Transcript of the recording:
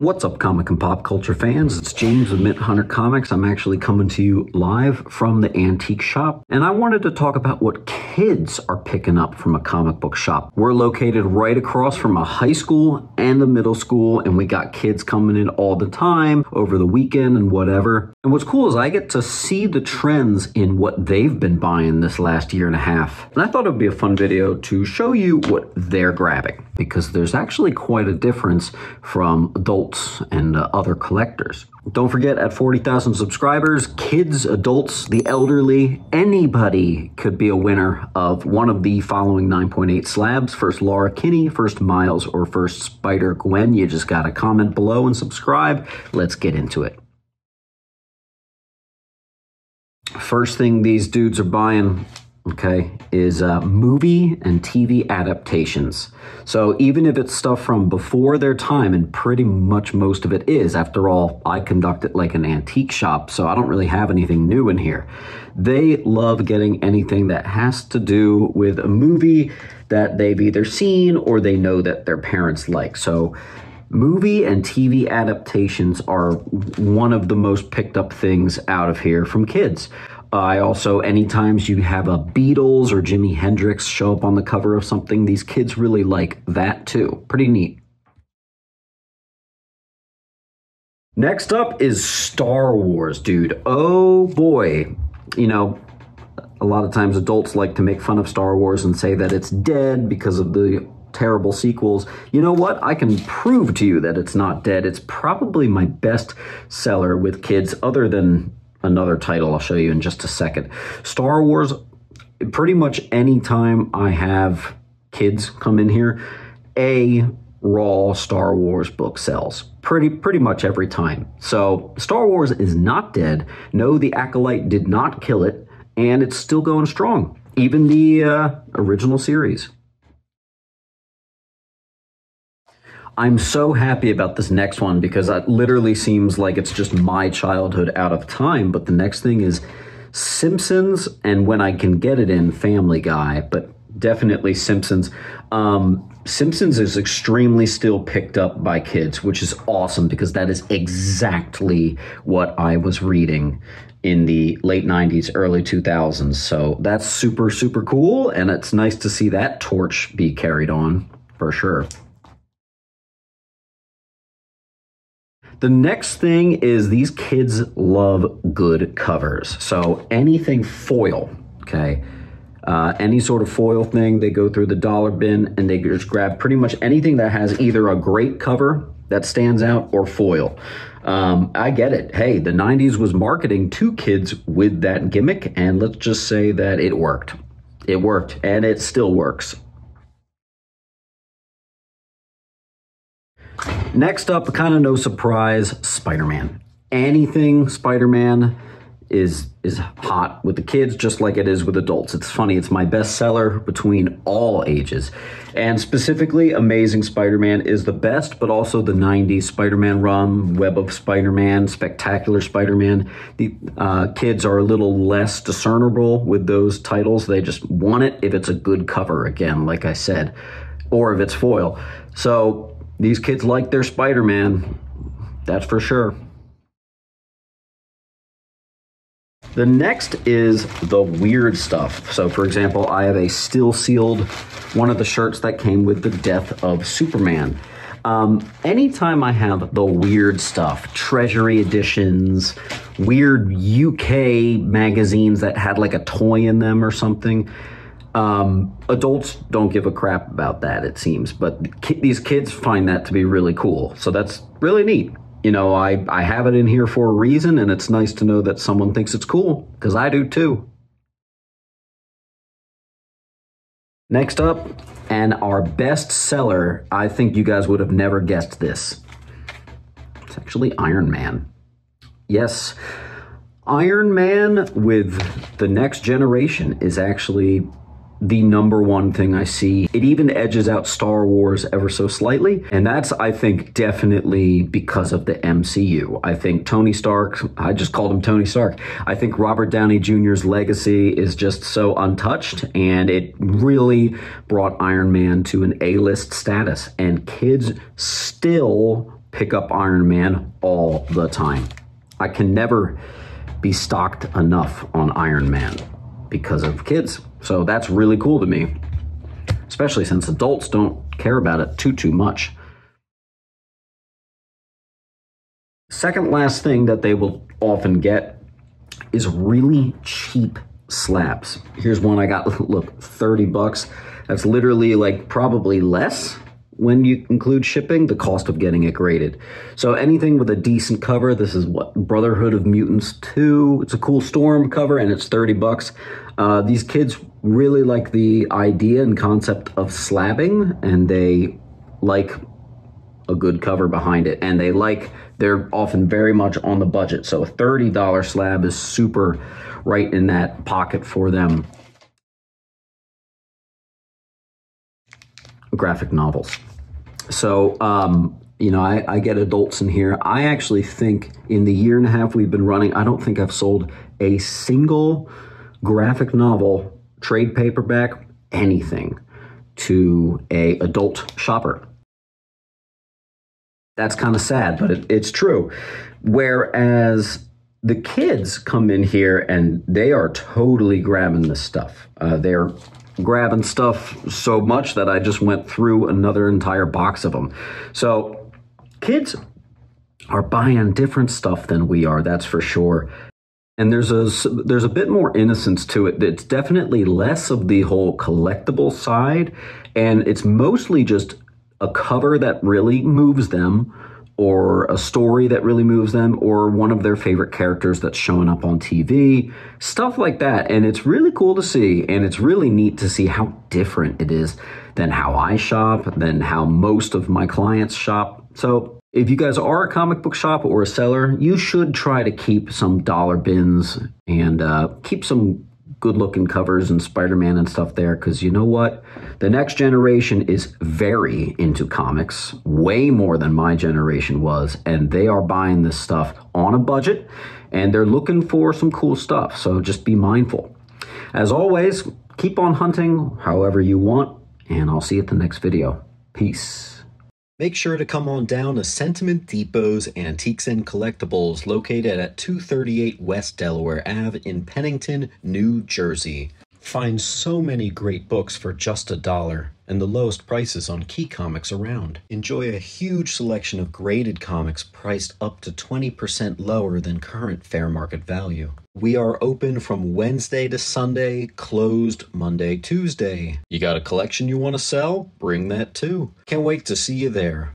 What's up, comic and pop culture fans? It's James with Mint Hunter Comics. I'm actually coming to you live from the antique shop, and I wanted to talk about what kids are picking up from a comic book shop. We're located right across from a high school and a middle school, and we got kids coming in all the time over the weekend and whatever. And what's cool is I get to see the trends in what they've been buying this last year and a half. And I thought it would be a fun video to show you what they're grabbing, because there's actually quite a difference from adults and other collectors. Don't forget, at 40,000 subscribers, kids, adults, the elderly, anybody could be a winner of one of the following 9.8 slabs. First Laura Kinney, first Miles, or first Spider-Gwen. You just gotta comment below and subscribe. Let's get into it. First thing these dudes are buying, okay, is movie and TV adaptations. So even if it's stuff from before their time, and pretty much most of it is, after all, I conduct it like an antique shop, so I don't really have anything new in here. They love getting anything that has to do with a movie that they've either seen or they know that their parents like. So movie and TV adaptations are one of the most picked up things out of here from kids. I also, anytime you have a Beatles or Jimi Hendrix show up on the cover of something, these kids really like that too. Pretty neat. Next up is Star Wars, dude. Oh boy. You know, a lot of times adults like to make fun of Star Wars and say that it's dead because of the terrible sequels. You know what? I can prove to you that it's not dead. It's probably my best seller with kids, other than another title I'll show you in just a second. Star Wars, pretty much any time I have kids come in here, a raw Star Wars book sells. Pretty much every time. So Star Wars is not dead. No, the Acolyte did not kill it, and it's still going strong. Even the original series. I'm so happy about this next one because it literally seems like it's just my childhood out of time. But the next thing is Simpsons, and when I can get it in, Family Guy, but definitely Simpsons. Simpsons is extremely still picked up by kids, which is awesome because that is exactly what I was reading in the late 90s, early 2000s. So that's super, super cool. And it's nice to see that torch be carried on for sure. The next thing is these kids love good covers. So anything foil, okay? Any sort of foil thing, they go through the dollar bin and they just grab pretty much anything that has either a great cover that stands out or foil. I get it. Hey, the 90s was marketing to kids with that gimmick, and let's just say that it worked. It worked, and it still works. Next up, kind of no surprise, Spider-Man. Anything Spider-Man is hot with the kids, just like it is with adults. It's funny, it's my best seller between all ages. And specifically, Amazing Spider-Man is the best, but also the 90s Spider-Man run, Web of Spider-Man, Spectacular Spider-Man. The kids are a little less discernible with those titles. They just want it if it's a good cover, again, like I said, or if it's foil. So these kids like their Spider-Man, that's for sure. The next is the weird stuff. So for example, I have a still sealed one of the shirts that came with the death of Superman. Anytime I have the weird stuff, treasury editions, weird UK magazines that had like a toy in them or something, adults don't give a crap about that, it seems, but these kids find that to be really cool. So that's really neat. You know, I have it in here for a reason, and it's nice to know that someone thinks it's cool, because I do too. Next up, and our best seller, I think you guys would have never guessed this. It's actually Iron Man. Yes, Iron Man with the next generation is actually the #1 thing I see. It even edges out Star Wars ever so slightly, and that's, I think, definitely because of the MCU. I think Tony Stark, I just called him Tony Stark, I think Robert Downey Jr.'s legacy is just so untouched, and it really brought Iron Man to an A-list status, and kids still pick up Iron Man all the time. I can never be stocked enough on Iron Man because of kids. So that's really cool to me, especially since adults don't care about it too much. Second last thing that they will often get is really cheap slabs. Here's one I got, look, 30 bucks. That's literally like probably less when you include shipping, the cost of getting it graded. So anything with a decent cover, this is what, Brotherhood of Mutants 2. It's a cool Storm cover and it's 30 bucks. These kids really like the idea and concept of slabbing, and they like a good cover behind it, and they're often very much on the budget. So a $30 slab is super right in that pocket for them. Graphic novels. So, you know, I get adults in here. I actually think in the year and a half we've been running, I don't think I've sold a single graphic novel, trade paperback, anything to a adult shopper. That's kind of sad, but it's true. Whereas the kids come in here and they are totally grabbing this stuff. They're grabbing stuff so much that I just went through another entire box of them. So kids are buying different stuff than we are, that's for sure. And there's a bit more innocence to it. It's definitely less of the whole collectible side, and it's mostly just a cover that really moves them, or a story that really moves them, or one of their favorite characters that's showing up on TV, stuff like that. And it's really cool to see, and it's really neat to see how different it is than how I shop, than how most of my clients shop. So if you guys are a comic book shop or a seller, you should try to keep some dollar bins and keep some good-looking covers and Spider-Man and stuff there, because you know what? The next generation is very into comics, way more than my generation was, and they are buying this stuff on a budget, and they're looking for some cool stuff, so just be mindful. As always, keep on hunting however you want, and I'll see you at the next video. Peace. Make sure to come on down to Sentiment Depot's Antiques and Collectibles, located at 238 West Delaware Ave in Pennington, New Jersey. Find so many great books for just $1 and the lowest prices on key comics around. Enjoy a huge selection of graded comics priced up to 20% lower than current fair market value. We are open from Wednesday to Sunday, closed Monday, Tuesday. You got a collection you want to sell? Bring that too. Can't wait to see you there.